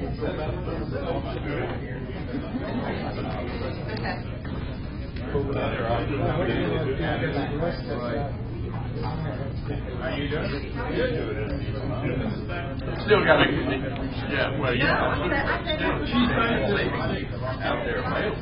How you doing? Still got a yeah. Well, yeah. She's trying to sleep out there, right?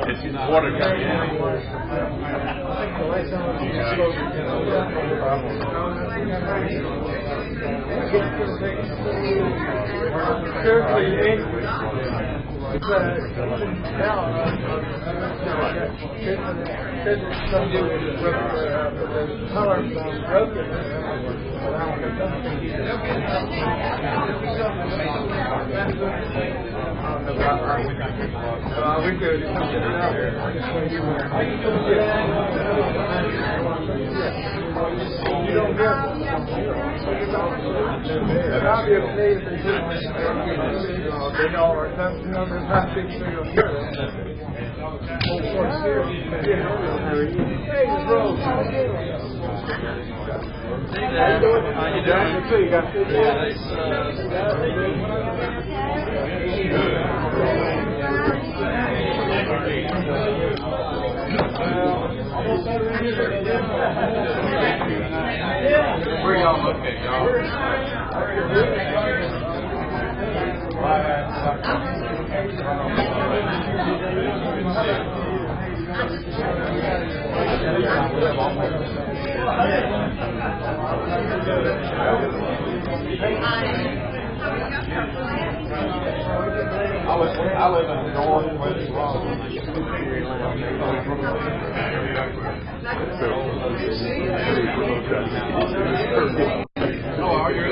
It's water coming in. Where y'all located, y'all? I live in the northwest Oh, are you?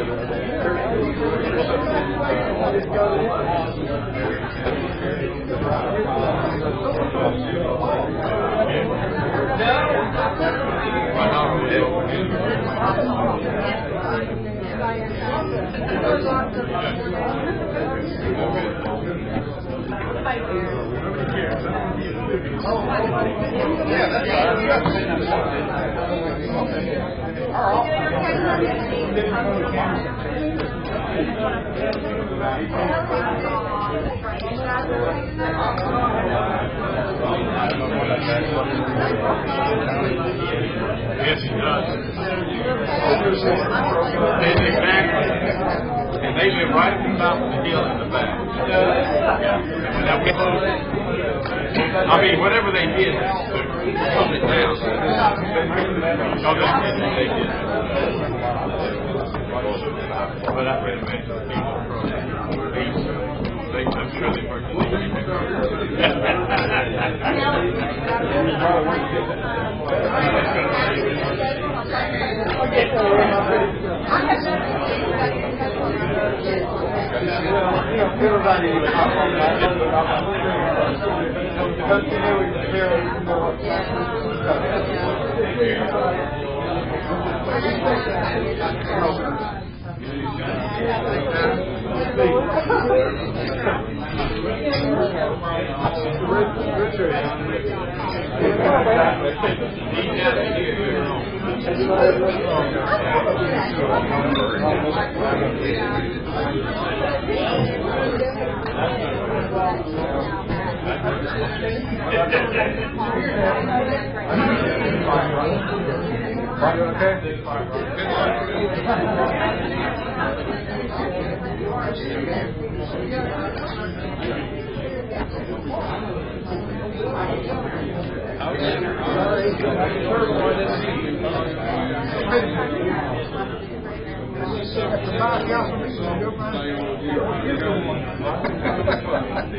Yes, he does. Exactly. And they live right at the top of the hill in the back. I mean, whatever they did to put it down. Oh, they did. But I read a man I'm sure they worked with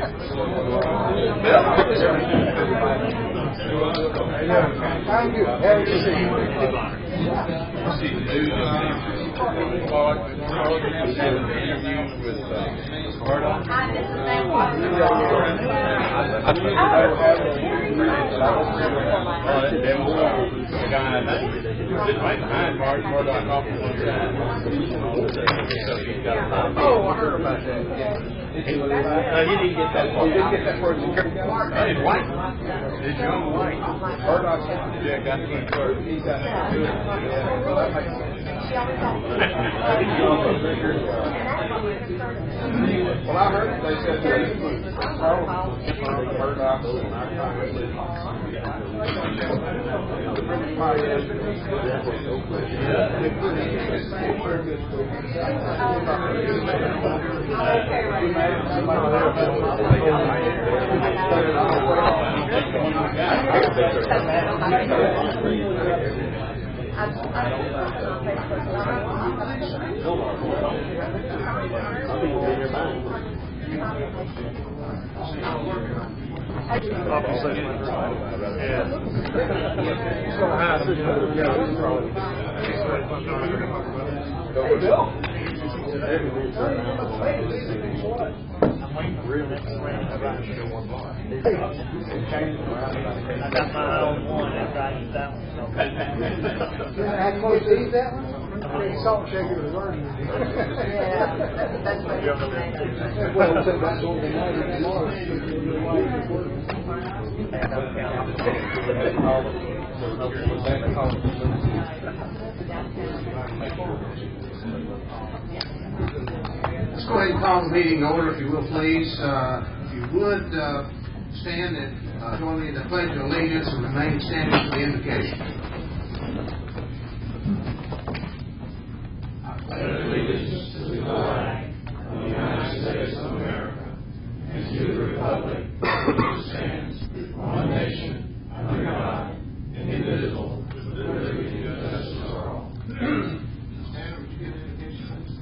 Thank you. Have a good day. See the news with Murdoch. Oh, I heard about that. You didn't get that far. You didn't get that far. It's white. It's young white. Murdoch. Yeah, got the clerk. He's got to do it. Well, that makes sense. Well, I heard they said that Murdoch and how close is that one? Salt shaker was learning. Yeah, that's what you're saying. Well, that's what they Let's go ahead and call the meeting to order, if you will, please. If you would stand and join me in the Pledge of Allegiance and remain standing for the invocation. I pledge allegiance to the flag of the United States of America and to the republic which stands one nation under God, indivisible, with liberty and justice for all. Stand, would you give an invocation, please?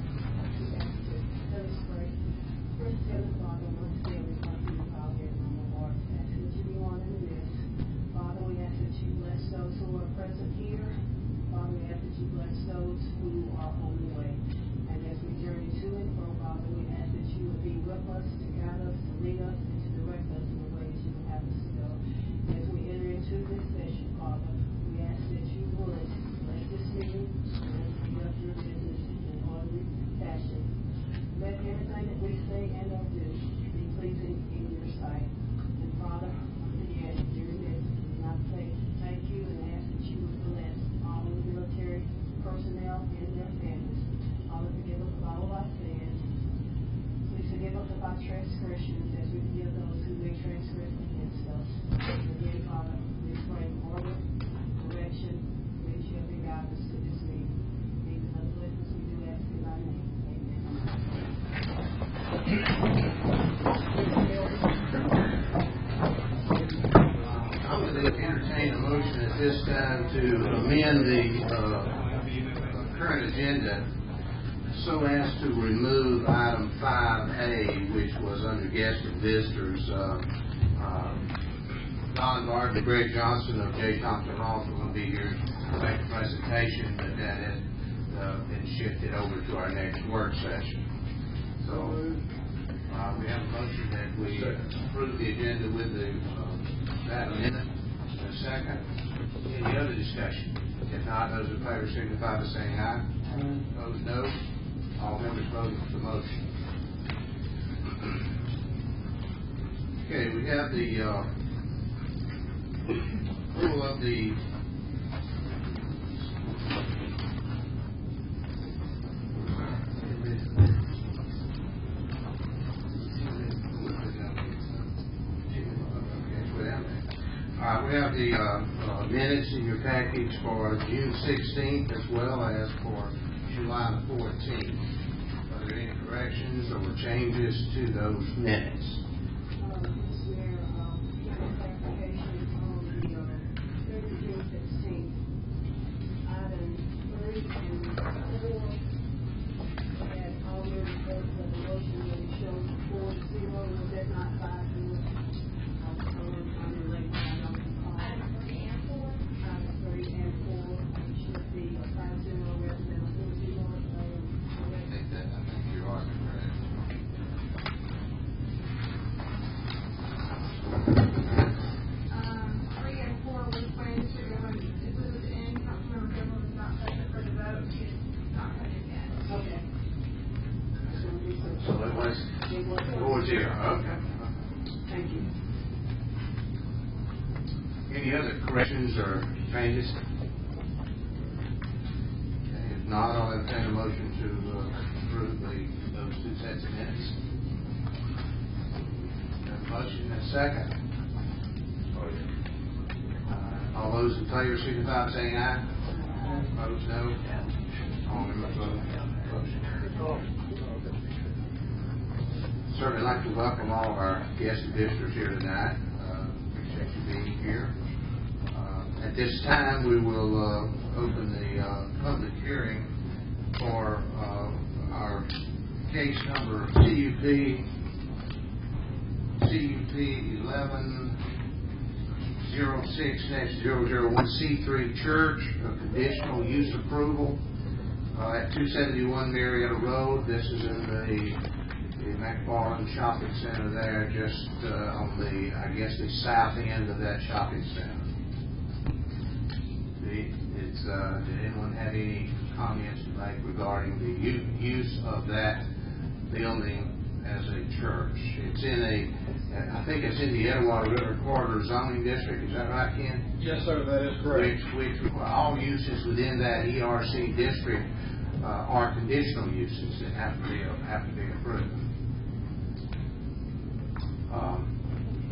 Father, we ask that you bless those who are present here. Father, we ask that you bless those who are on the way. And as we journey to and from, Father, we ask that you would be with us, to guide us, to lead us, and to direct us in the ways you would have us to go. As we enter into this session, Father, we ask that you would bless this meeting and conduct your business in orderly fashion. Let everything that we say and or do be pleasing in your sight. And Father, again, during this, I say thank you and ask that you would bless all the military personnel and their families. Father, forgive us of all of our sins. Please forgive us of our transgressions as we forgive those who may transgress against us. And again, Father, we pray order, direction, leadership, and guidance to this meeting. These are the blessings we do ask in thy name. I'm going to entertain a motion at this time to amend the current agenda so as to remove item 5A, which was under guests and visitors. Don Barton and Greg Johnson of J. Thompson Ross are going to be here to make a presentation, but that has been shifted over to our next work session. So we have a motion that we approve the agenda with that amendment. A second. Any other discussion? If not, those in favor signify by saying aye. Opposed, no. All members voting for the motion. Okay, we have the approval of the we have the minutes in your package for June 16th as well as for July the 14th. Are there any corrections or changes to those minutes? Mr. Mayor, clarification on the June 16th, item 3 and 4, and all your reports of the motion that showed 4-0, was that not 5-0? Thank you. Any other corrections or changes? Okay, if not, I'll entertain a motion to approve those two sets of minutes. Have a motion and a second. All those in favor signify by saying aye. Opposed, no. All members vote. Certainly like to welcome all of our guests and visitors here tonight. Appreciate you being here. At this time, we will open the public hearing for our case number CUP 1106-001 C3 Church, a conditional use approval at 271 Marietta Road. This is in the McFarland Shopping Center there, just on the, I guess, the south end of that shopping center. Did anyone have any comments to make regarding the use of that building as a church? It's in I think it's in the Edgewater River Corridor zoning district. Is that right, Ken? Yes, sir, that is correct. Which all uses within that ERC district are conditional uses that have to be approved.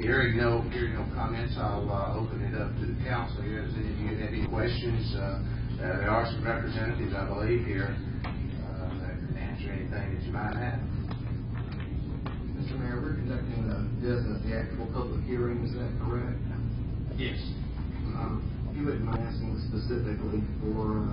Hearing no comments, I'll open it up to the council. Does any of you have any questions? There are some representatives, I believe, here that can answer anything that you might have. Mr. Mayor, we're conducting the actual public hearing, is that correct? Yes. If you wouldn't mind asking specifically for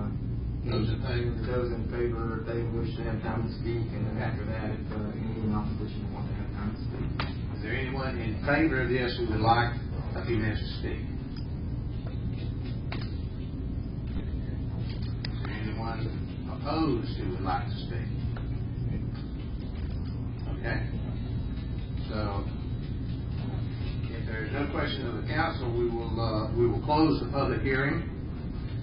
Those in favor? Those in favor, if they wish to have time to speak, and then after that, if any in opposition want to have time to speak. Is there anyone in favor of this who would like a few minutes to speak? Is there anyone opposed who would like to speak? Okay. So, if there is no question of the council, we will close the public hearing,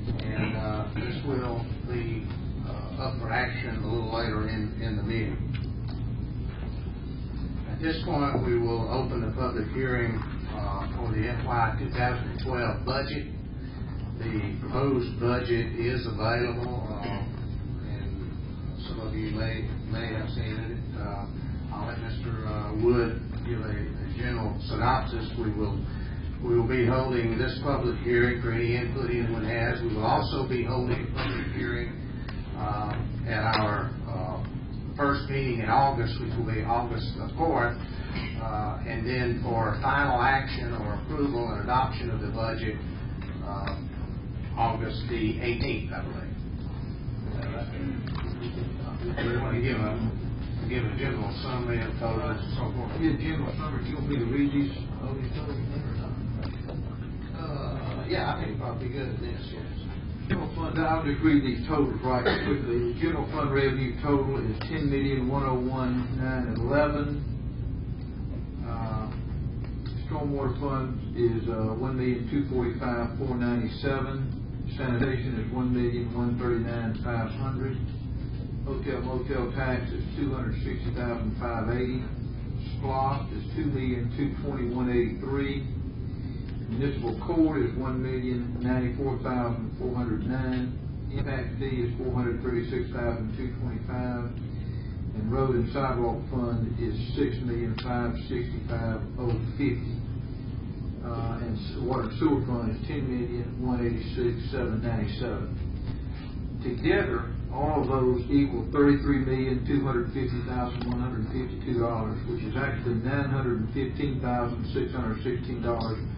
and this will be up for action a little later in the meeting. At this point, we will open the public hearing for the FY 2012 budget. The proposed budget is available, and some of you may have seen it. I'll let Mr. Wood give a general synopsis. We will be holding this public hearing for any input anyone has. We will also be holding a public hearing at our first meeting in August, which will be August the 4th, and then for final action or approval and adoption of the budget, August the 18th, I believe. We want to give a general summary of totals and so forth. Yeah, general summary. Do you want me to read these totals or not? Yeah, I think it'd probably be good at this, yes. General fund, I'll just read these totals right quickly. The general fund revenue total is $10,101,911. Stormwater fund is $1,245,497. Sanitation is $1,139,500. Hotel motel tax is $260,580. SPLOST is $2,221,083. Municipal court is $1,094,409. Impact fee is $436,225. And road and sidewalk fund is $6,565,050. And water and sewer fund is $10,186,797. Together, all of those equal $33,250,152, which is actually $915,616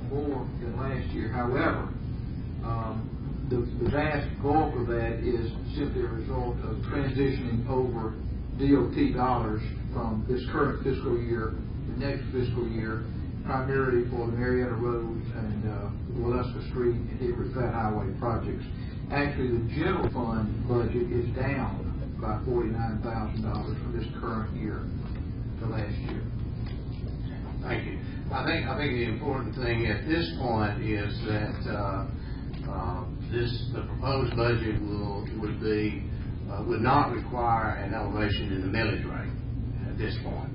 more than last year. However, the vast bulk of that is simply a result of transitioning over DOT dollars from this current fiscal year to next fiscal year, primarily for the Marietta Road and Waleska Street and Hickory Flat Highway projects. Actually, the general fund budget is down by $49,000 from this current year to last year. Thank you. I think the important thing at this point is that the proposed budget would not require an elevation in the millage rate at this point.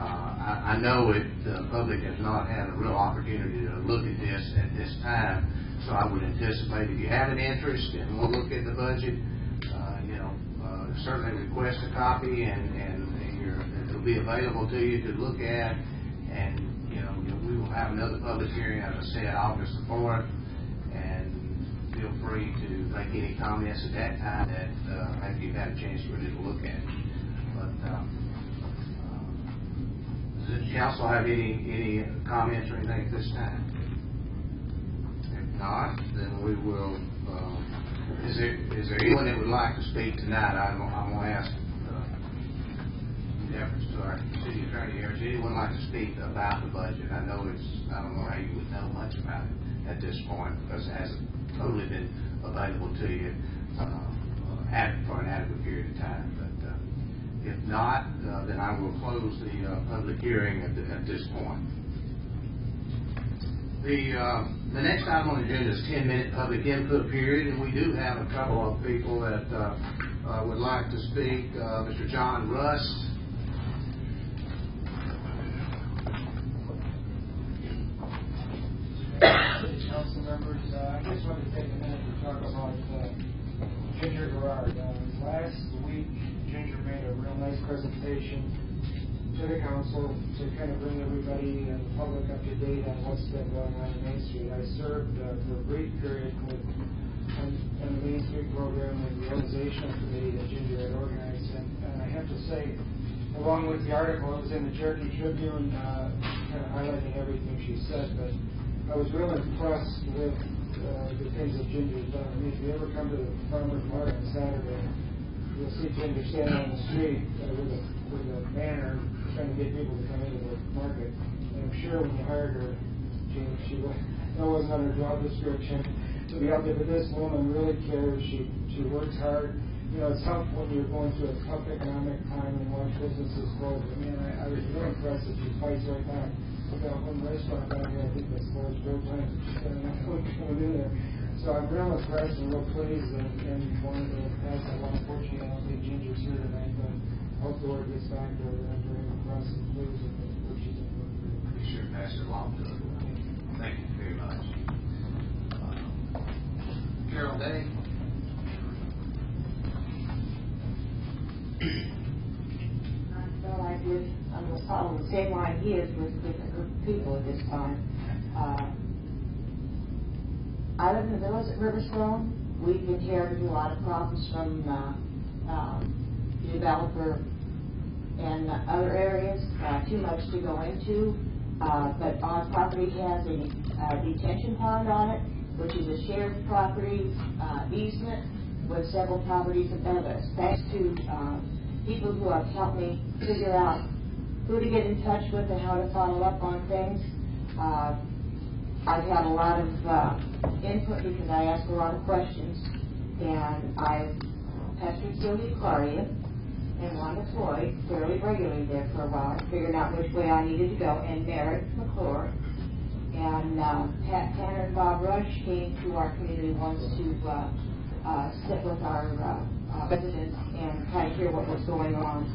I know the public has not had a real opportunity to look at this at this time, so I would anticipate if you have an interest and will look at the budget, certainly request a copy, and it'll be available to you to look at. And we will have another public hearing, as I said, August the 4th, and feel free to make any comments at that time that maybe you've had a chance to really look at. But does the council have any comments or anything at this time? If not, then we will. Is there anyone that would like to speak tonight? I'm going to ask, in deference to our city attorney here, does anyone like to speak about the budget? I don't know how you would know much about it at this point, because it hasn't totally been available to you for an adequate period of time. But if not, then I will close the public hearing at this point. The next item on the agenda is 10-minute public input period, and we do have a couple of people that would like to speak. Mr. John Rust. Council members, I just wanted to take a minute to talk about Ginger Gerard. Last week, Ginger made a real nice presentation to the council to kind of bring everybody and the public up to date on what's been going on in Main Street. I served for a brief period on the Main Street program with the organizational committee that Ginger had organized, and I have to say, along with the article, it was in the Cherokee Tribune, kind of highlighting everything she said, but I was real impressed with the things that Ginger has done. I mean, if you ever come to the farmer's market on Saturday, you'll see Ginger standing on the street with a banner trying to get people to come into the market. And I'm sure when you hired her, that wasn't on her job description to be out there. But this woman really cares. She works hard. It's tough when you're going through a tough economic time and watch businesses close. But man, I was really impressed that she fights right back. Look at one restaurant down here, I think that's closed 4 times. She's got enough food coming in there. So I'm real impressed and real pleased, and wanted to pass that along. Unfortunately, I don't think Ginger's here tonight, but I hope the word gets back to her that I'm very impressed and pleased with what she's doing. Be sure to pass it along to her. Thank you very much. Carol Day. I'm going to follow the same line he is with different group of people at this time. I live in the village at Riverstone. We've inherited a lot of problems from the developer and other areas. Too much to go into. But our property has a detention pond on it, which is a shared property easement with several properties above us. Thanks to people who have helped me figure out who to get in touch with and how to follow up on things. I've had a lot of input because I asked a lot of questions, and I've pestered Sylvia Claria and Wanda Floyd fairly regularly there for a while, figuring out which way I needed to go, and Merritt McClure. And Pat Tanner and Bob Rush came to our community once to sit with our residents and kind of hear what was going on.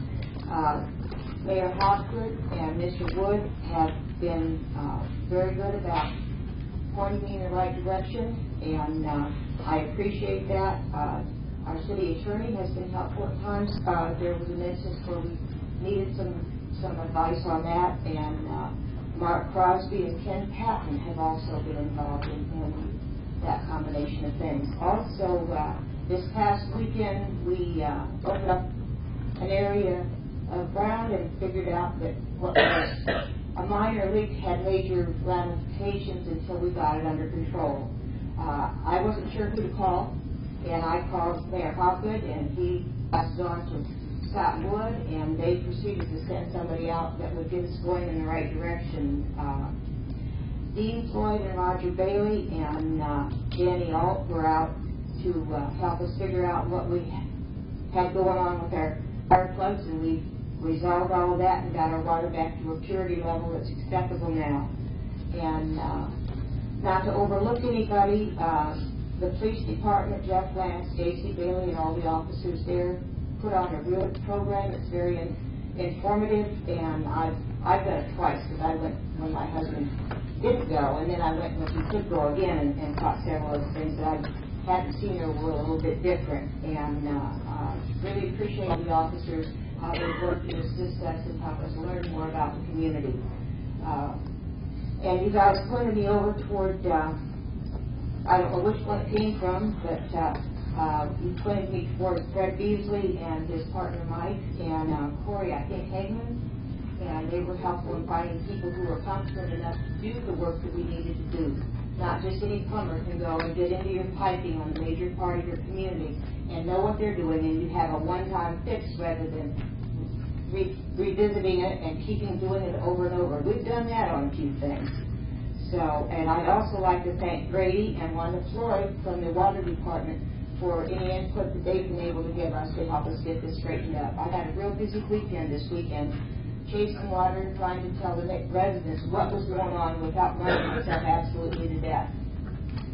Mayor Hopgood and Mr. Wood have been very good about pointing me in the right direction, and I appreciate that. Our city attorney has been helpful at times. There was an instance where we needed some advice on that, and Mark Crosby and Ken Patton have also been involved in that combination of things. Also, this past weekend, we opened up an area of ground and figured out that what was a minor leak had major ramifications until we got it under control. I wasn't sure who to call, and I called Mayor Hopgood, and he passed it on to Scott Wood, and they proceeded to send somebody out that would get us going in the right direction. Dean Floyd and Roger Bailey and Danny Alt were out to help us figure out what we had going on with our fire plugs, and we resolved all of that and got our water back to a purity level that's acceptable now. And not to overlook anybody, the police department, Jeff Lance, Stacy Bailey, and all the officers there put on a real program that's very informative, and I've done it twice, because I went when my husband didn't go, and then I went when he could go again and taught several other things that I hadn't seen or were a little bit different. And really appreciate the officers, how they work to assist us and help us learn more about the community. And you guys pointed me over toward, I don't know which one it came from, but you pointed me toward Fred Beasley and his partner Mike and Corey, I think, Hagman. And they were helpful in finding people who were competent enough to do the work that we needed to do. Not just any plumber can go and get into your piping on a major part of your community and know what they're doing, and you have a one-time fix rather than revisiting it and keeping doing it over and over. We've done that on a few things. So, and I'd also like to thank Grady and Wanda Floyd from the Water Department for any input that they've been able to give us to help us get this straightened up. I had a real busy weekend this weekend, chasing water, trying to tell the residents what was going on without running myself absolutely to death.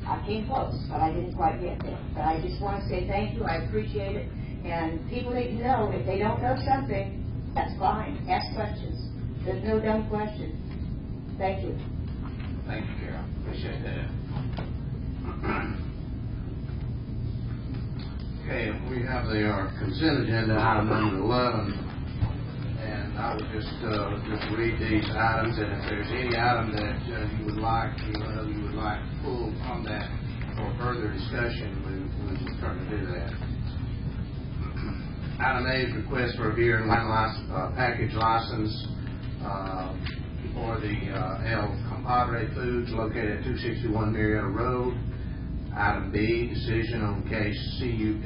I came close, but I didn't quite get there. But I just want to say thank you. I appreciate it. And people need to know if they don't know something, that's fine. Ask questions. There's no dumb questions. Thank you. Thank you, Carol. Appreciate that. Okay, we have our consent agenda, item number 11. And I would just read these items, and if there's any item that you would like, you would like to pull from that for further discussion, we will try to do that. Item A is request for a beer and wine license, package license for the El Compadre Foods located at 261 Marietta Road. Item B, decision on case CUP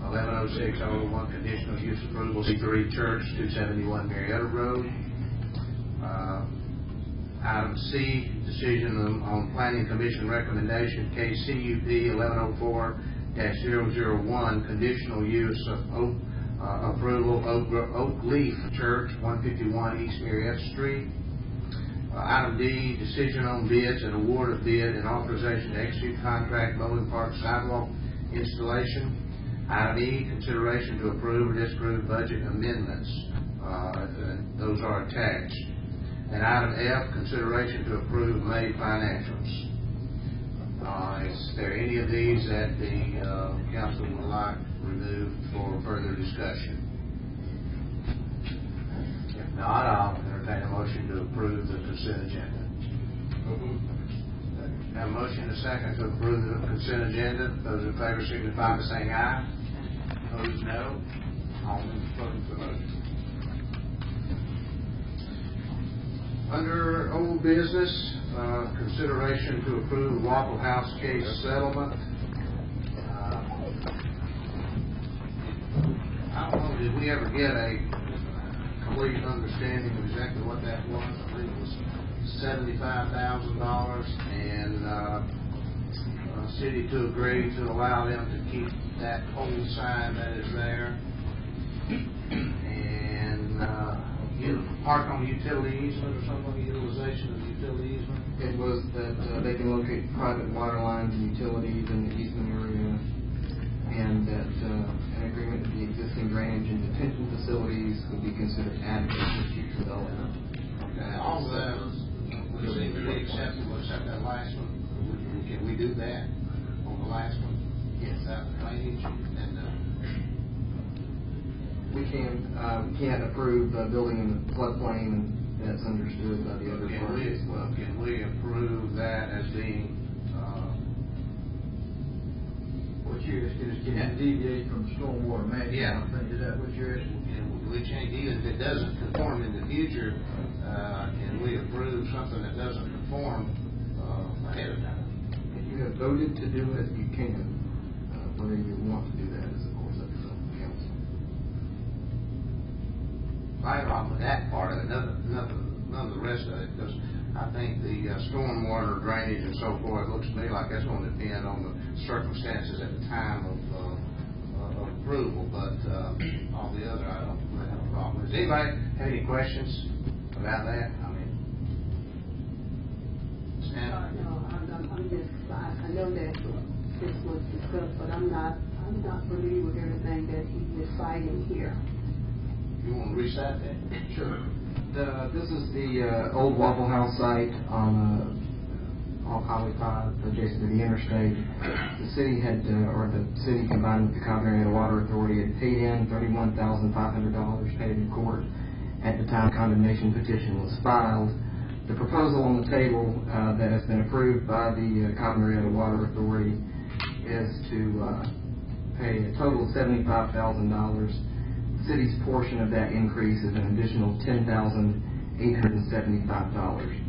110601, conditional use approval, C3 Church, 271 Marietta Road. Item C, decision on Planning Commission recommendation, case CUP 1104-001, conditional use of approval, Oak Leaf Church, 151 East Marietta Street. Item D, decision on bids and award of bid and authorization to execute contract Bowling Park sidewalk installation. Item E, consideration to approve or disapprove budget amendments. Those are attached. And item F, consideration to approve May financials. Is there any of these that the council would like removed for further discussion? If not, I'll entertain a motion to approve the consent agenda. Have a motion and a second to approve the consent agenda. Those in favor signify by saying aye. Opposed, no. All in voting for the motion. Under old business, consideration to approve Waffle House case settlement. I don't know, did we ever get a complete understanding of exactly what that was? I believe it was $75,000, and city to agree to allow them to keep that old sign that is there, and park on utility easement or something, utilization of utility easement. It was that they can locate private water lines and utilities in the easement area, and that an agreement with the existing drainage and detention facilities would be considered adequate for future development. Okay, all of that would seem to be acceptable except that last one. Can we do that on the last one? Yes. Without drainage and we can't approve building in the floodplain, and that's understood by the other parties. Can we approve that as being What you're asking is, can you deviate from stormwater management? Yeah. Is that what you're asking? can we change, even if it doesn't conform in the future, can we approve something that doesn't conform ahead of time? If you have voted to do it, you can. Whether you want to do that is, of course, up to the council. Right along with that part of it, none of the rest of it, because I think the stormwater drainage and so forth, it looks to me like that's going to depend on the circumstances at the time of approval, but all the other I don't really have a problem with. Does anybody have any questions about that? I mean, No, I'm just, I know that this was discussed, but I'm not familiar with everything that he's citing here. you want to reset that? Sure. This is the old Waffle House site on off Highway 5, adjacent to the interstate. The city had, or the city combined with the Canton Area Water Authority had paid in $31,500 paid in court at the time condemnation petition was filed. The proposal on the table that has been approved by the Canton Area Water Authority is to pay a total of $75,000. The city's portion of that increase is an additional $10,875.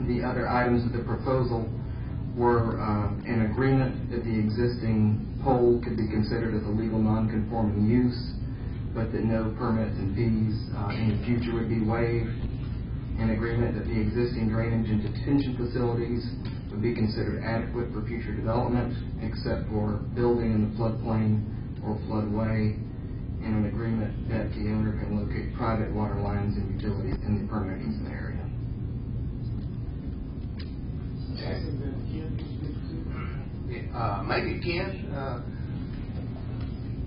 The other items of the proposal were an agreement that the existing pole could be considered as a legal non-conforming use, but that no permits and fees in the future would be waived. An agreement that the existing drainage and detention facilities would be considered adequate for future development, except for building in the floodplain or floodway, and an agreement that the owner can locate private water lines and utilities in the permanent easement area. Maybe Ken,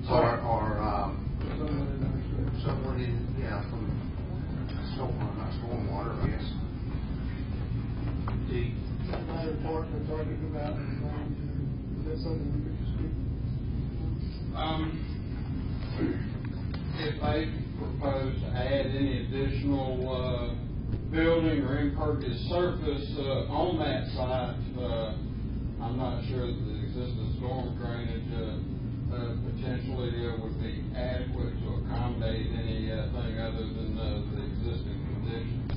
or someone in, from stormwater, I guess. Another part we're talking about, is that something we could just do? If they propose to add any additional building or impervious surface on that site, I'm not sure that the existing storm drainage potentially would be adequate to accommodate anything other than the existing conditions.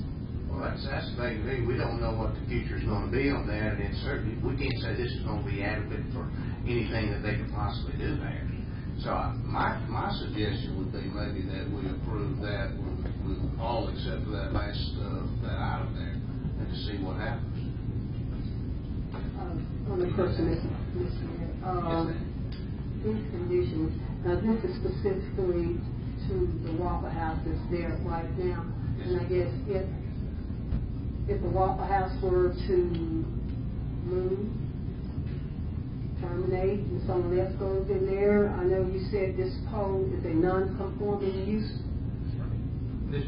Well, that's the thing to me. We don't know what the future's going to be on that, and certainly we can't say this is going to be adequate for anything that they could possibly do there. So my suggestion would be maybe that we approve that with all except for that last that item there, and to see what happens. On the question, Mr. Mayor, these conditions, this is specifically to the Waffle House that's there right now. And I guess if the Waffle House were to move, terminate, and someone else goes in there, I know you said this pole is a non-conforming use. This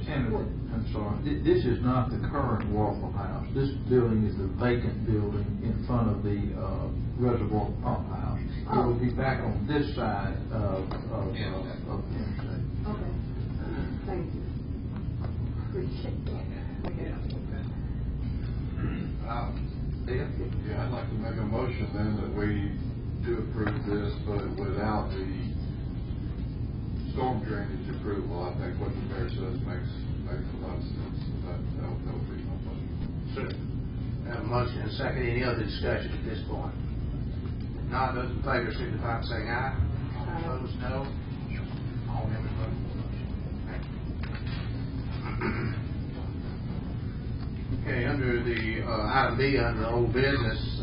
this is not the current Waffle House. This building is a vacant building in front of the reservoir pump house. It will be back on this side of the interstate. Okay. Thank you. Appreciate that. Yeah, I'd like to make a motion then that we do approve this, but without the storm drainage approval. I think what the mayor says makes a lot of sense. So that would be my motion. Sure. Have a motion and a second. Any other discussion at this point? If not, those in favor signify by saying aye. All opposed, no. All members voting for the motion. Okay, under the item B, under the old business,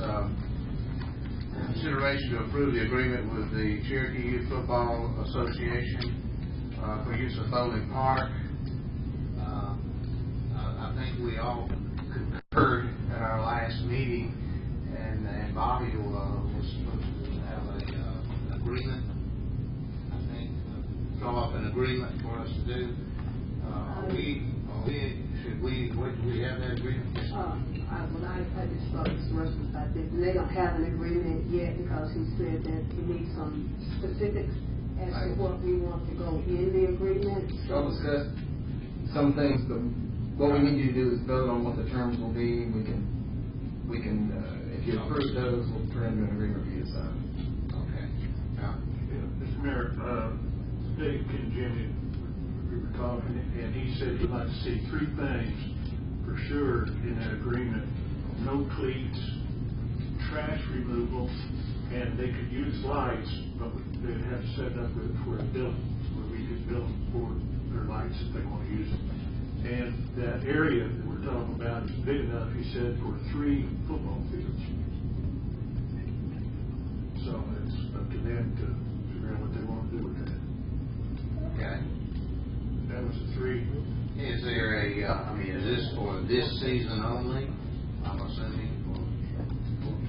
consideration to approve the agreement with the Cherokee Youth Football Association for use of Bowling Park. I think we all concurred at our last meeting, and Bobby was supposed to have an agreement. I think draw up an agreement for us to do. What do we have that agreement? When I just spoke to Russell about this, and they don't have an agreement yet because he said that he needs some specifics as to what we want to go in the agreement. I'll discuss some things, but what we need you to do is vote on what the terms will be. We can, if you approve those, we'll turn into an agreement for you to sign. Okay. Mr. Mayor, Dave Jimmy, we were talking, and he said he'd like to see three things for sure in that agreement: no cleats, trash removal, and they could use lights, but they'd have to set it up for a building where we could bill them for their lights if they want to use them. And that area that we're talking about is big enough, he said, for 3 football fields. So it's up to them to figure out what they want to do with that. Okay. That was the 3. Is there is this for this season only? I'm assuming for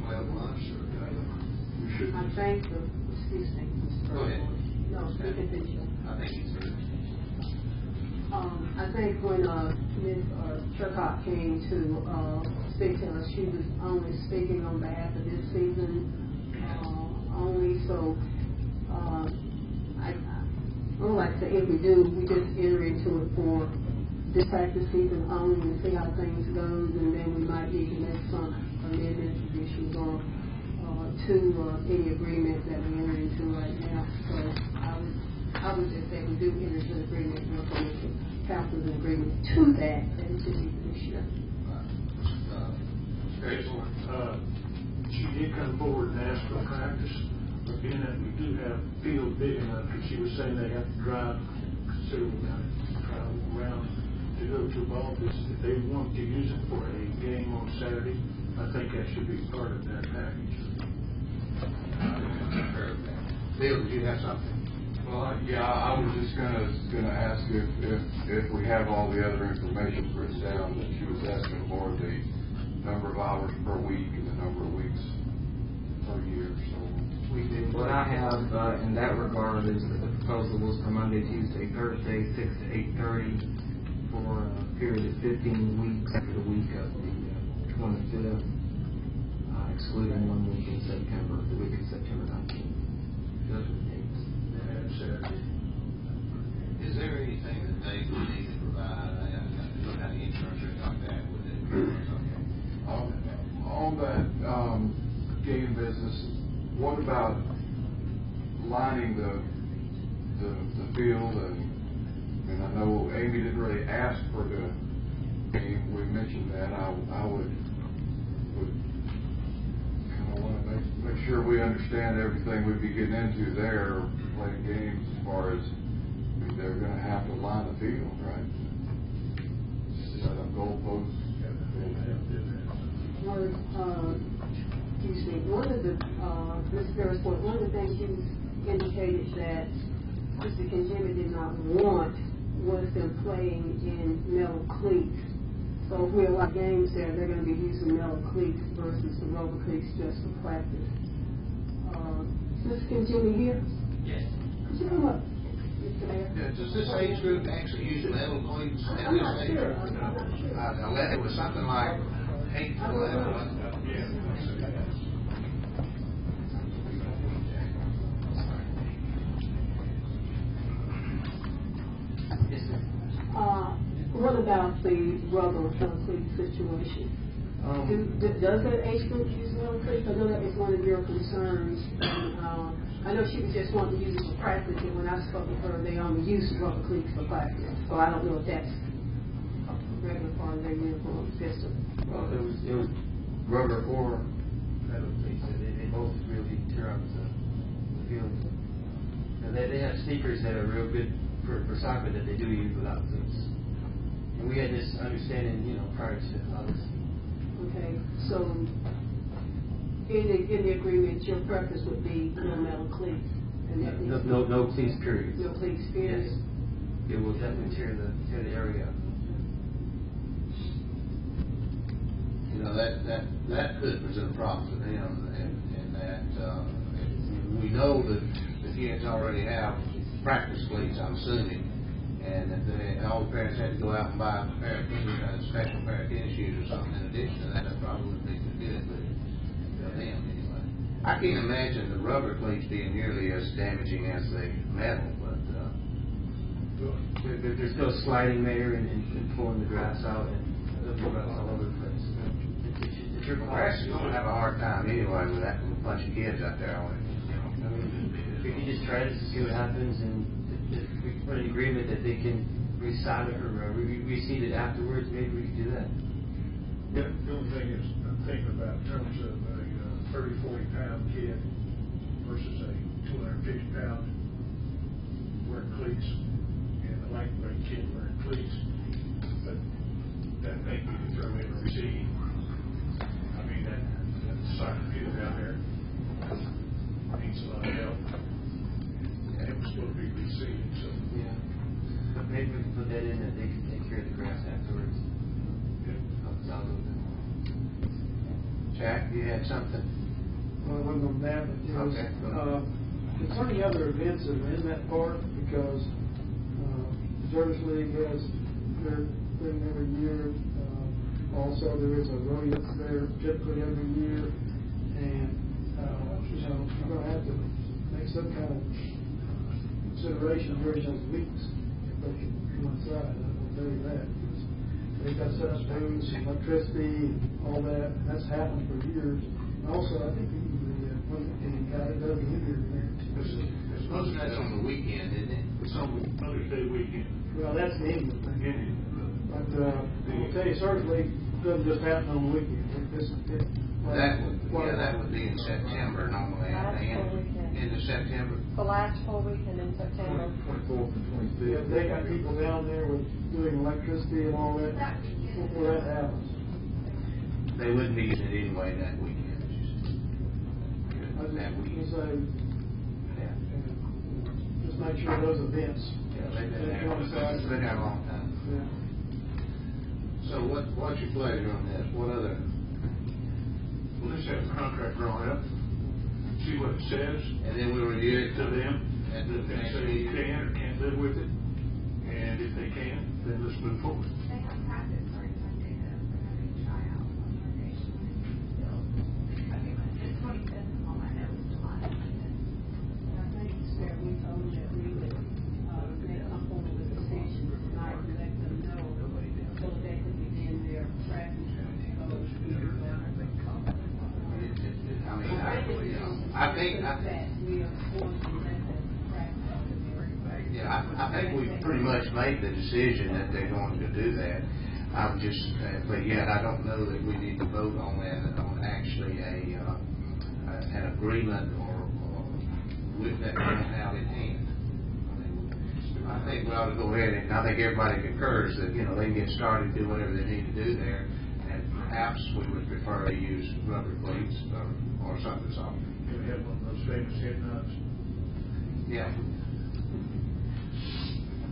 12 months or We should. I think excuse me, Mr. Go ahead. No, speak it. I think it's I think when Ms. Turcotte came to speak to us, she was only speaking on behalf of this season only. So I would like to say, if we do, we just enter into it for this practice season only and see how things goes, and then we might need to make some amendments, additions or to any agreement that we enter into right now. So I would just say we do enter into an agreement, we're going to council's agreement to that, and it should be for this year. She did come forward and ask for practice, but being that we do have field big enough, because she was saying they have to drive considerable amount of travel around to go to ball fields. If they want to use it for a game on Saturday, I think that should be part of that package. Bill, did you have something? Well, yeah, I was just gonna ask if we have all the other information written down that she was asking for, the number of hours per week and the number of weeks per year. So We do. What I have in that regard is that the proposal was for Monday, Tuesday, Thursday, 6 to 8:30 for a period of 15 weeks after the week of the 25th, excluding 1 week in September, the week of September 19th. Those are the dates. Is there anything that they would need to provide, some kind of insurance or anything like that with it? on that game business, what about lining the field? And I know Amy didn't really ask for the game. We mentioned that. I would kind of want to make sure we understand everything we'd be getting into there, playing games, as far as they're going to have to line the field, right? Set up goalposts. Excuse me. One of the Mr. Ferris point, one of the things you indicated that Mr. Kinjimi did not want was them playing in metal cleats. So if we allow games there, they're going to be using metal cleats versus the rubber cleats just for practice. Mr. Kinjimi here? Yes. Could you come up, Mr. Mayor? Yeah, does this age group actually use metal cleats at this age? Sure. I'm not sure. It was something like 8 to 11. What about the rubber cleat situation? Does that age group use metal cleats? I know that was one of your concerns. And, I know she was just wanting to use it for practice, and when I spoke with her, they only use rubber cleats for practice. So I don't know if that's a regular part of their uniform system. Well, it was rubber or metal cleats, so they both really tear up the field. And they have sneakers that are real good for soccer that they do use without cleats. And we had this understanding, prior to all this. Okay, so in the agreement, your preference would be no metal cleats. And that No cleats, period. No cleats, period. Yes. It will definitely tear the area up. That could present a problem for them, and that we know that the kids already have practice cleats, I'm assuming, and that all the parents had to go out and buy a pair of special pair of tennis shoes or something in addition to that. That probably would be good for them anyway. I can't imagine the rubber cleats being nearly as damaging as the metal, but there's no sliding there and pulling the grass out and the grass all over the place. grass is going to have a hard time anyway with that bunch of kids out there. If you just try to see what happens, and if we put an agreement that they can resolve it or reseed it afterwards, maybe we can do that. Yeah, the only thing is, I'm thinking about in terms of a 30, 40-pound kid versus a 250-pound wearing cleats, and a lightweight kid wearing cleats. But that may be to throw in a receipt. I mean, that soccer kid down there needs a lot of help. And it was supposed to be reseeded, so. Yeah. But maybe we can put that in that they can take care of the grass afterwards. Jack, you had something? Well, it wasn't on that, but it was, Okay. concerning other events that are in that park, because, Service League has their thing every year. Also, there is a rodeo there typically every year, and you know, you're going to have to make some kind of consideration during those weeks if they can coincide. I will tell you that. They've got such foods and electricity and all that, and that's happened for years. And also, I think the Indian guy does the Indian there. Most of that's on the weekend, isn't it? It's on Mother's Day weekend. Well, that's the Indian thing. Indian. But I'll tell you, certainly doesn't just happen on the weekend. That would be in September normally, I think. Into September. The last full weekend in September. 24th and 25th. They got people down there with doing electricity and all that before that happens. They wouldn't be using it anyway that weekend. That weekend. Just make sure those events. Yeah, they've been there. It's been there a long time. Yeah. So what's your pleasure on this? What other? We'll just have the contract drawn up, see what it says. And then we'll review it to them. At the If they next say meeting. they can or can't live with it. And if they can, then let's move forward. They have practice for Sunday that we're having tryouts on Monday. I mean, it's 25th on my notes, July 25th. And I think it's fair, we own that we would, make some form of a decision tonight and let them know so they can begin their practice. I think we pretty much made the decision that they're going to do that. I'm just, but yet I don't know that we need to vote on that, on actually an agreement or with that going out in hand. I think we ought to go ahead and I think everybody concurs that, you know, they can get started, do whatever they need to do there, and perhaps we would prefer to use rubber cleats or something soft. Can we have one of those famous head nuts? Yeah.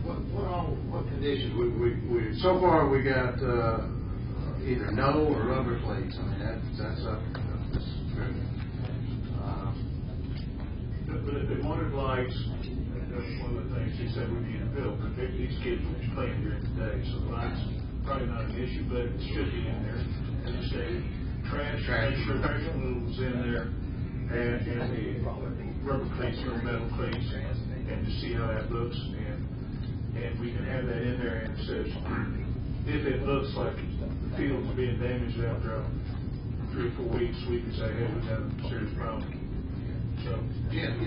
What conditions we so far we got either no or rubber cleats. I mean that's up. That's true. But if they wanted lights, that's one of the things he said we need to build. These kids will be playing during the day, so lights probably not an issue, but it should be in there. As you say, trash removals in there, and the rubber cleats or metal cleats, and to see how that looks, and we can have that in there, and it says if it looks like the field's being damaged after 3 or 4 weeks, we can say, hey, we've got a serious problem. So, Jim,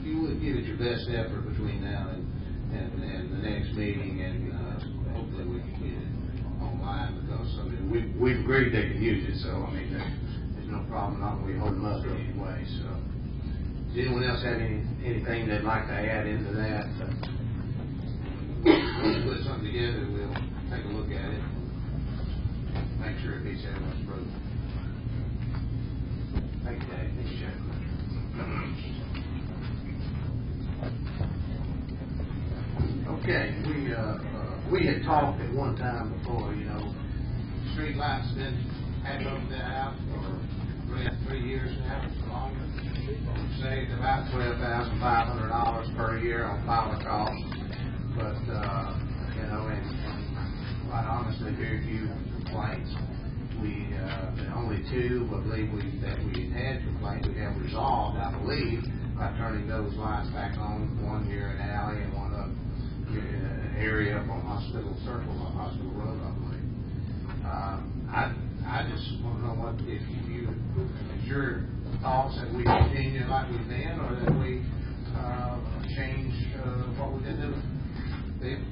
you would give it your best effort between now and the next meeting, and hopefully we can get it online, because I mean we've agreed they can use it, so I mean there's no problem. Not we hold them up anyway. So, does anyone else have anything they'd like to add into that? We'll put something together. We'll take a look at it, make sure it meets everyone's approval. Thank you, Dave. Thank you, Jeff. Okay, we had talked at one time before, you know, street lights had been out for 3 years now, or longer. We've saved about $12,500 per year on pilot costs, but you know, and quite honestly, very few complaints. We only 2, I believe, that we had complaints we have resolved, I believe, by turning those lights back on. One here in Alley and one up in an area up on Hospital Circle, on Hospital Road, I believe. I just want to know what if you is your thoughts that we continue like we've been, or that we change what we've been doing. Dave?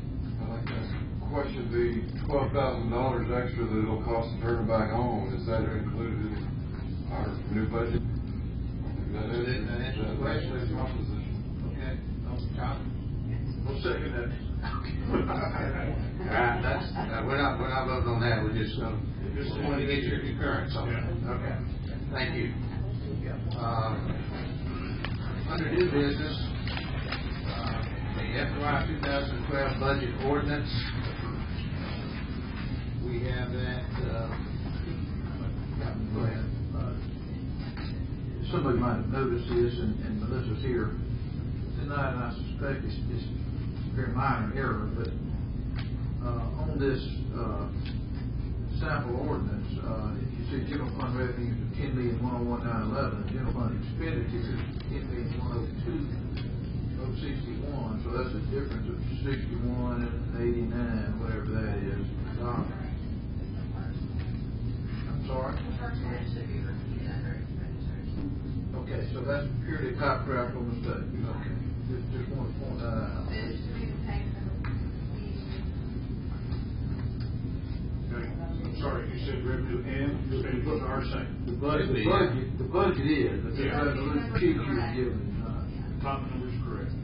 I'd like to question the $12,000 extra that it'll cost to turn them back on. Is that included in our new budget? That answers the question. That's my position. Okay. John? we'll second that. All right, that's we're not voting on that. We're just want to get your concurrence on it. Okay. Thank you. Under new business, the FY 2012 budget ordinance. We have that. Go ahead. Somebody might have noticed this, and Melissa's here tonight, and I suspect it's very minor error, but on this, sample ordinance, you see general fund revenues of $10,101,911, and general fund expenditures of $10,102,061, so that's a difference of 61 and 89, whatever that is. I'm sorry? Okay, so that's purely typographical mistake. Okay, just want to point that out. I'm sorry, you said revenue and expenditure are same. The budget is, but the resolution sheet you were given is not. The top number is correct.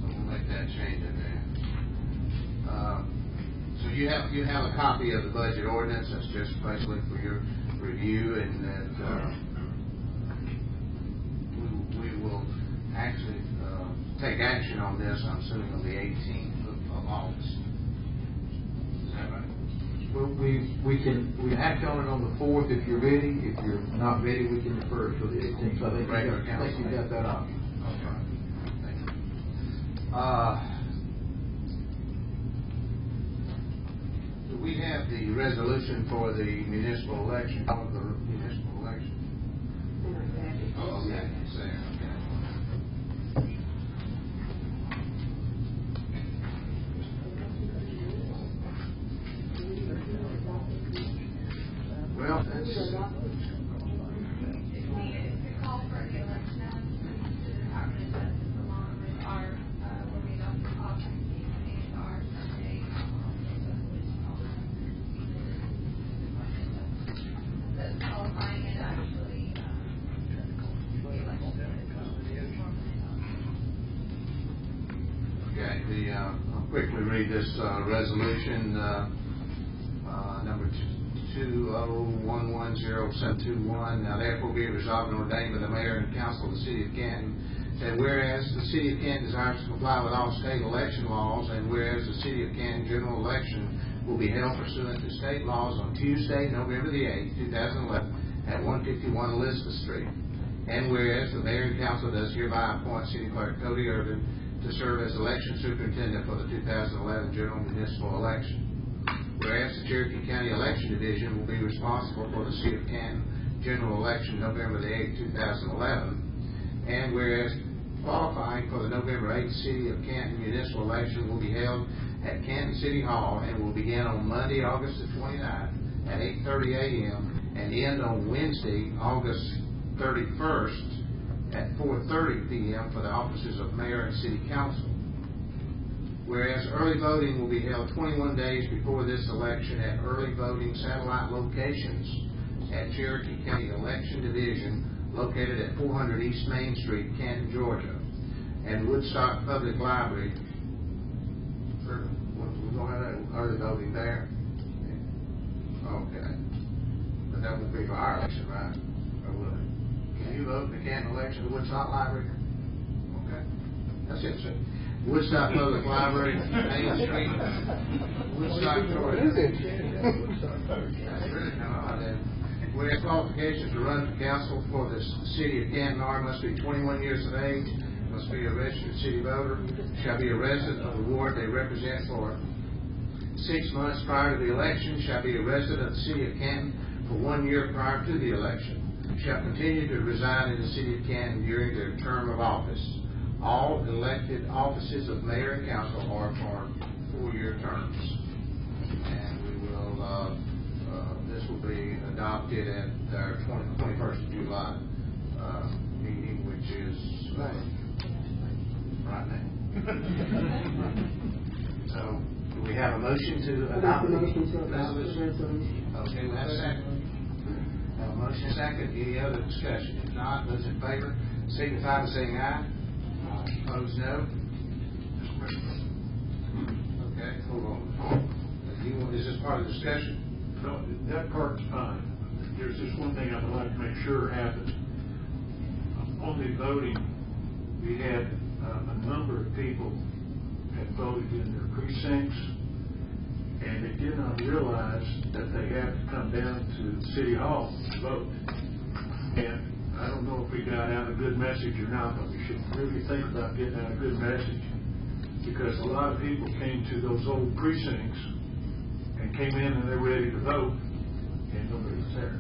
We'll make that change in there. So you have a copy of the budget ordinance. That's just basically for your review, and that we will actually take action on this. I'm assuming on the 18th of August. Is that right? Well, we can act on it on the 4th if you're ready. If you're not ready, we can defer it till the 18th. So I think you got that option. Okay. Thank you. Do we have the resolution for the municipal election? Oh, the municipal election. Oh, okay. It's there. Okay. Well, that's okay. I'll quickly read this resolution, number 20110721. Now therefore be it resolved and ordained by the mayor and council of the city of Canton that whereas the city of Canton desires to comply with all state election laws, and whereas the city of Canton general election will be held pursuant to state laws on Tuesday, November the 8th, 2011 at 151 Elizabeth Street, and whereas the mayor and council does hereby appoint City Clerk Cody Urban to serve as election superintendent for the 2011 general municipal election. Whereas the Cherokee County Election Division will be responsible for the City of Canton general election November the 8th, 2011, and whereas qualifying for the November 8th City of Canton municipal election will be held at Canton City Hall and will begin on Monday, August the 29th at 8:30 a.m. and end on Wednesday, August 31st at 4:30 p.m. for the offices of mayor and city council. Whereas early voting will be held 21 days before this election at early voting satellite locations at Cherokee County Election Division located at 400 East Main Street, Canton, Georgia, and Woodstock Public Library. We're going to have that early voting there. Okay. But that won't be for our election, right? Or will it? Can you vote in the Canton election at the Woodstock Library? Okay. That's it, sir. Woodstock Public Library, Main Street, Woodstock, Georgia. What is it? That's really kind of odd. Where qualifications to run for council for the city of Canton are must be 21 years of age, must be a registered city voter, shall be a resident of the ward they represent for 6 months prior to the election, shall be a resident of the city of Canton for 1 year prior to the election, shall continue to reside in the city of Canton during their term of office. All elected offices of mayor and council are for 4-year terms. And we will, this will be adopted at our 21st of July meeting, which is right now. So, do we have a motion to adopt the resolution? Okay, we have a second. Have a motion and second. Any other discussion? If not, those in favor signify by saying aye. Opposed, no. Okay, hold on. Is this part of the discussion? No, that part's fine. There's just one thing I'd like to make sure happens. On the voting, we had a number of people had voted in their precincts, and they did not realize that they had to come down to City Hall to vote. And I don't know if we got out a good message or not, but we should really think about getting out a good message. Because a lot of people came to those old precincts and came in and they're ready to vote, and nobody was there.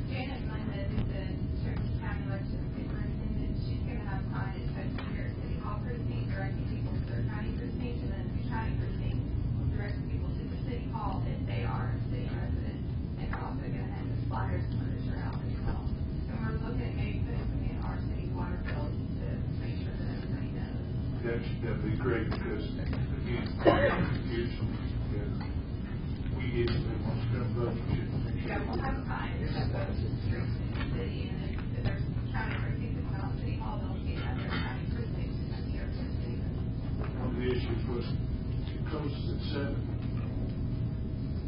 Janet Monday is the Cherokee County election superintendent. She's going to have time to touch here at City Hall precinct, directing people to their county precinct, and then the county precinct directs people to the City Hall if they are a city resident. And we're also going to have the flyers and literature out as well. And we're looking at maybe putting some in our city water bills to make sure that everybody knows. That'd be great, because again, we get it, we want to come vote, we should make sure. Yeah, we'll have a time to have those streets in the city, and then if there's county precincts that come out of City Hall, they'll see that their county precincts in New York City. One of the issues was it closes at 7.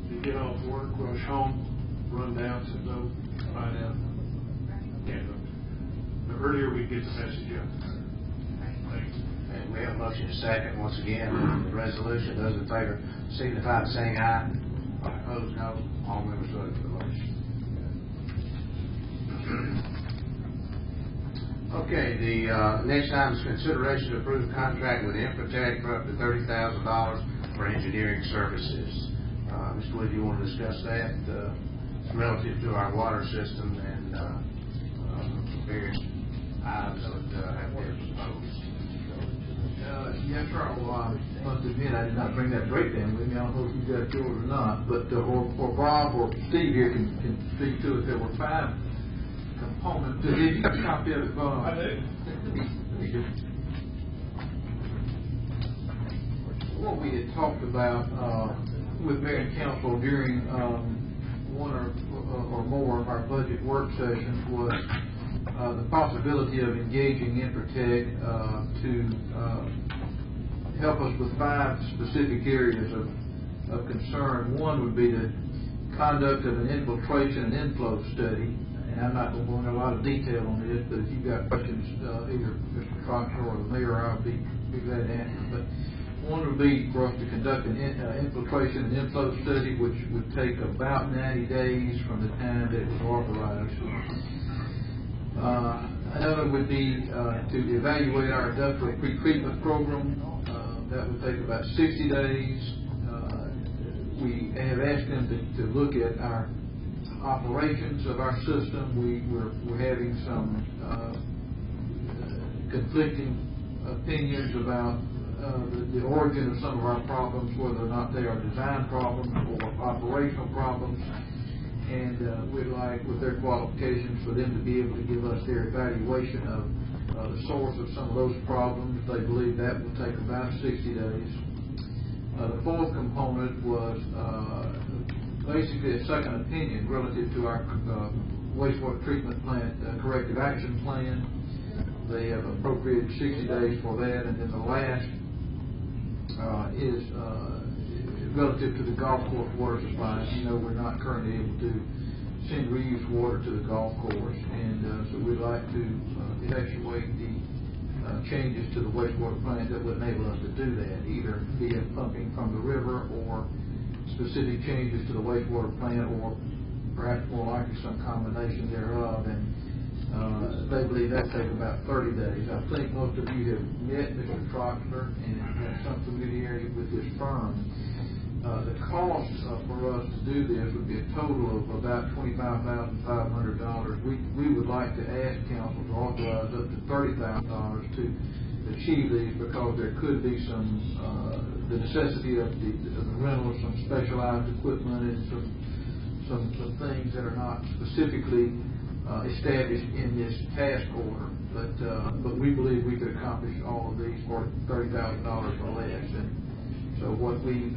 You get off work, rush home, run down to vote, find out, can't vote. The earlier we get the message out, the better. Thanks. And we have a motion second. Once again, the resolution, those in favor signify by saying aye. Opposed, no. All members voted for the motion. Okay, the next item is consideration to approve contract with Infotech for up to $30,000 for engineering services. Mr. Wood, you want to discuss that relative to our water system and various items that have been proposed? Yes, sir. Well, I must admit, I did not bring that breakdown with me. I don't know if you got yours or not, but, or Bob or Steve here can speak to it. There were 5 components. Did you get a copy of it, Bob? I do. What we had talked about, with Mayor and Council during, one or more of our budget work sessions was, the possibility of engaging Infotech to help us with 5 specific areas of concern. One would be the conduct of an infiltration and inflow study. And I'm not going to go into a lot of detail on this, but if you've got questions, either Mr. Proctor or the mayor, I'll be glad to answer. But one would be for us to conduct an infiltration and inflow study, which would take about 90 days from the time that it was authorized. Another would be to evaluate our industrial pre-treatment program. That would take about 60 days. We have asked them to look at our operations of our system. We're having some conflicting opinions about the origin of some of our problems, whether or not they are design problems or operational problems. And we'd like, with their qualifications, for them to be able to give us their evaluation of the source of some of those problems. They believe that will take about 60 days. The 4th component was basically a second opinion relative to our wastewater treatment plant corrective action plan. They have appropriated 60 days for that. And then the last is relative to the golf course water supply. As you know, we're not currently able to send reused water to the golf course, and so we'd like to effectuate the changes to the wastewater plant that would enable us to do that, either via pumping from the river or specific changes to the wastewater plant, or perhaps more likely some combination thereof. And they believe that takes about 30 days. I think most of you have met Mr. Troxler and have some familiarity with this firm. The cost for us to do this would be a total of about $25,500. We would like to ask council to authorize up to $30,000 to achieve these, because there could be some the necessity of the rental of some specialized equipment and some things that are not specifically established in this task order. But we believe we could accomplish all of these for $30,000 or less. And so what we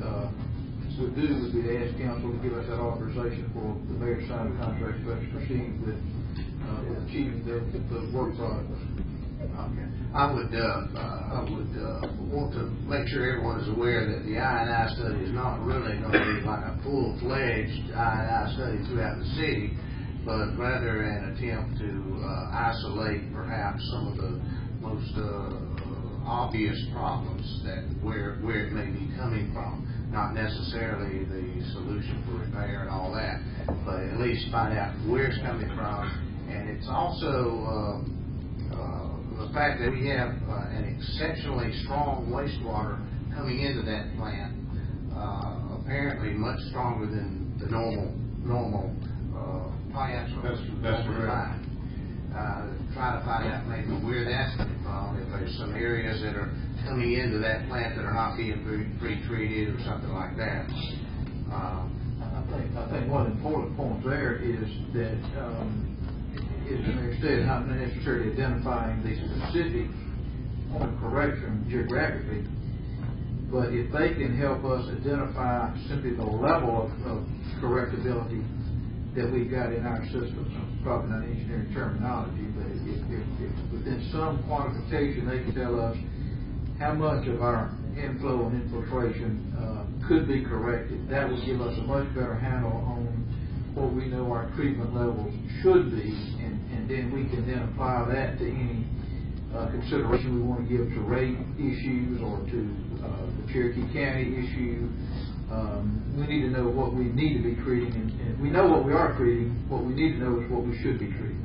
would do would be to ask council to give us that authorization for the mayor to sign the contract for us to proceed with achieving the work products. Okay. I would want to make sure everyone is aware that the I&I study is not really going to be like a full-fledged I&I study throughout the city, but rather an attempt to isolate perhaps some of the most obvious problems that where it may be coming from. Not necessarily the solution for repair and all that, but at least find out where it's coming from, and And it's also the fact that we have an exceptionally strong wastewater coming into that plant, apparently much stronger than the normal plants. That's correct. Try to find out maybe where that's coming from, if there's some areas that are coming into that plant that are not being pre-treated or something like that. I think one important point there is that, as the mayor said, not necessarily identifying the specific point of correction geographically, but if they can help us identify simply the level of correctability that we've got in our systems, probably not engineering terminology, but if within some quantification they can tell us how much of our inflow and infiltration could be corrected, that would give us a much better handle on what we know our treatment levels should be, and then we can then apply that to any consideration we want to give to rate issues or to the Cherokee County issue. We need to know what we need to be treating, and we know what we are treating. What we need to know is what we should be treating.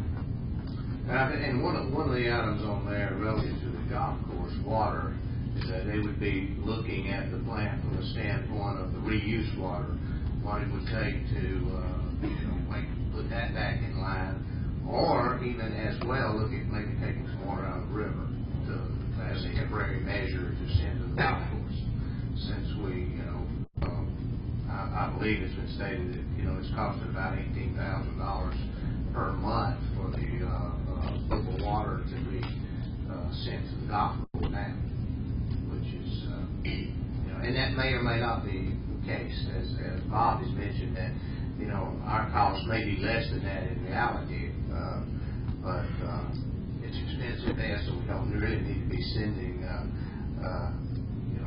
And one of the items on there relative to the golf course water is that they would be looking at the plant from the standpoint of the reuse water, what it would take to put that back in line, or even as well look at maybe taking some water out of the river as a temporary measure to send to the golf course. Since we, I believe it's been stated that it's costing about $18,000 per month for the local water to be sent to the golf course now, which is and that may or may not be the case, as Bob has mentioned that our costs may be less than that in reality, but it's expensive there, so we don't really need to be sending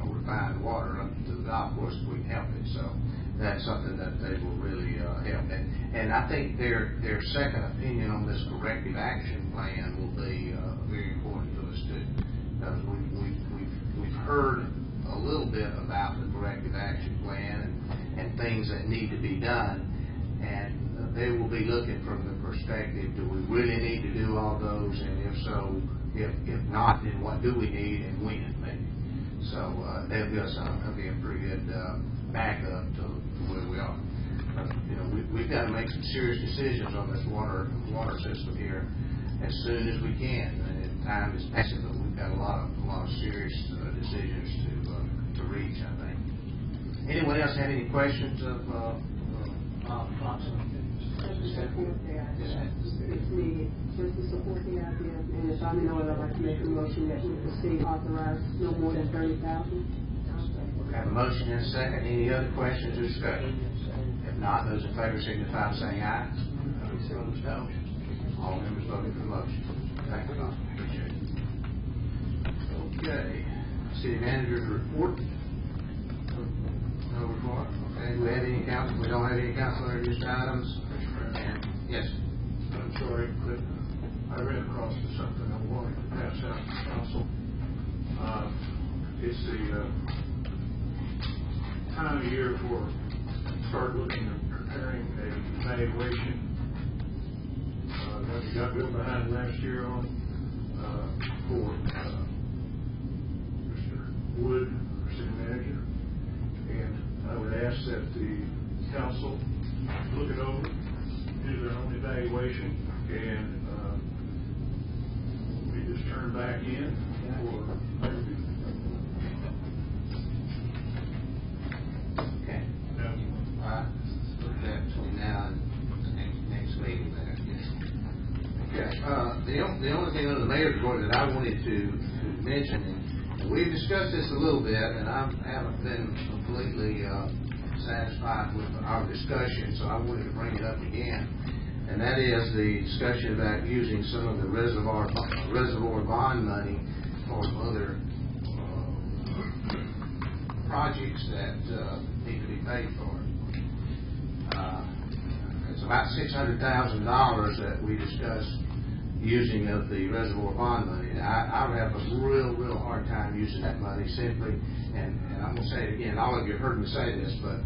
refined water up to the golf course if we can help it. So that's something that they will really help. And I think their second opinion on this corrective action plan will be very important to us too, because we've heard a little bit about the corrective action plan and things that need to be done, and they will be looking from the perspective: do we really need to do all those, and if so, if not, then what do we need and when maybe. So that'll be a pretty good backup to where we are. We've got to make some serious decisions on this water system here as soon as we can. And time is passing, but we've got a lot of serious decisions to reach, I think. Anyone else have any questions of Thompson? Just to support that, it's needed. Just to support the idea, and if I'm in order, I'd like to make a motion that we proceed authorize no more than $30,000. Have a motion and a second. Any other questions or discussion? If not, those in favor signify by saying aye. Those opposed, no. All members voting for the motion. Thank you, Bob. Appreciate it. Okay. City manager's report. No report. Okay. Do we have any council? We don't have any council introduced items. And yes. I'm sorry, but I ran across something I wanted to pass out to council. It's the time of year for start looking at preparing a evaluation that we got built behind last year on for Mr. Wood, our city manager, and I would ask that the council look it over, do their own evaluation, and we just turn back in for review. Okay. Put that between now and next meeting there. Okay. The only thing under the mayor's report that I wanted to mention, and we've discussed this a little bit, and I haven't been completely satisfied with our discussion, so I wanted to bring it up again, and that is the discussion about using some of the reservoir bond money for other projects that need to be paid for. It's about $600,000 that we discussed using of the reservoir bond money. I would have a real hard time using that money simply, and I'm going to say it again, all of you have heard me say this, but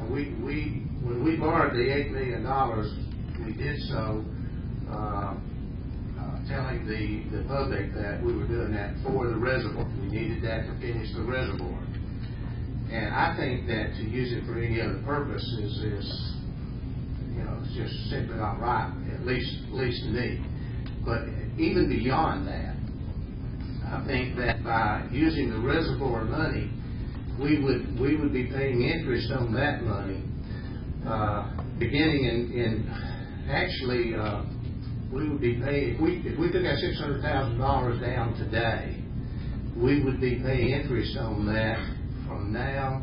when we borrowed the $8 million, we did so telling the public that we were doing that for the reservoir. We needed that to finish the reservoir. And I think that to use it for any other purpose is it's just simply not right, at least to me. But even beyond that, I think that by using the reservoir money, we would be paying interest on that money, beginning in actually, we would be paying, if we took that $600,000 down today, we would be paying interest on that from now.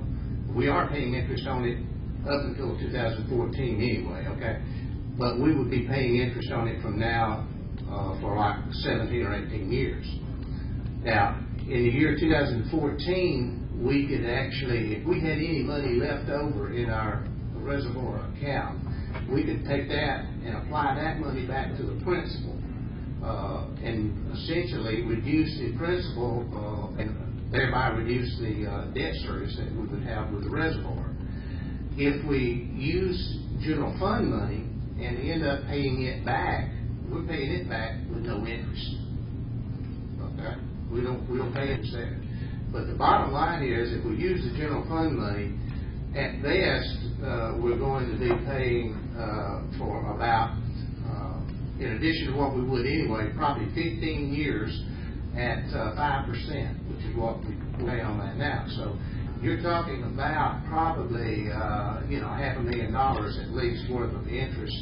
We are paying interest on it up until 2014 anyway, okay? But we would be paying interest on it from now for like 17 or 18 years. Now, in the year 2014, we could actually, if we had any money left over in our reservoir account, we could take that and apply that money back to the principal and essentially reduce the principal and thereby reduce the debt service that we would have with the reservoir. If we use general fund money and end up paying it back, we're paying it back with no interest. Okay? We don't pay interest there. But the bottom line is, if we use the general fund money, at best, we're going to be paying for about, in addition to what we would anyway, probably 15 years at 5%, which is what we pay on that now. So you're talking about probably, $500,000 at least worth of interest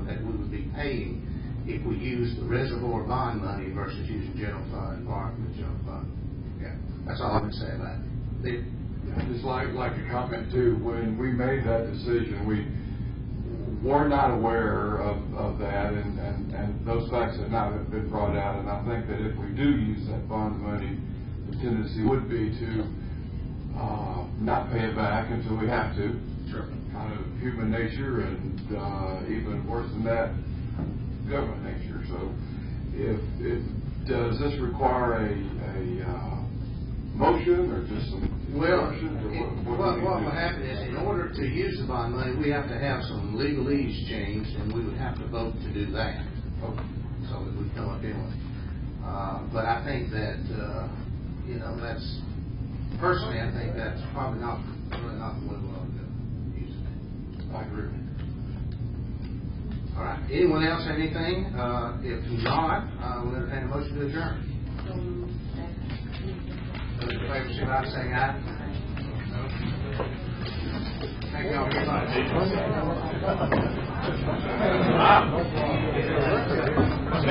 that we would be paying if we use the reservoir bond money versus using general fund, borrowing the general fund. Yeah, that's all I'm going to say about it. I'd just like to comment too, when we made that decision, we were not aware of that, and those facts have not been brought out, and I think that if we do use that bond money, the tendency would be to not pay it back until we have to. Sure. Kind of human nature, and even worse than that, government nature. So does this require a motion or just some instructions, or what will happen is, in order to use the bond money, we have to have some legalese changed, and we would have to vote to do that. So that we come up anyway. But I think that that's personally, I think that's probably really not the way we ought to use it. I agree. All right. Anyone else have anything? If not, we'll entertain a motion to adjourn. Those in favor, signify by saying aye. Thank you all very much.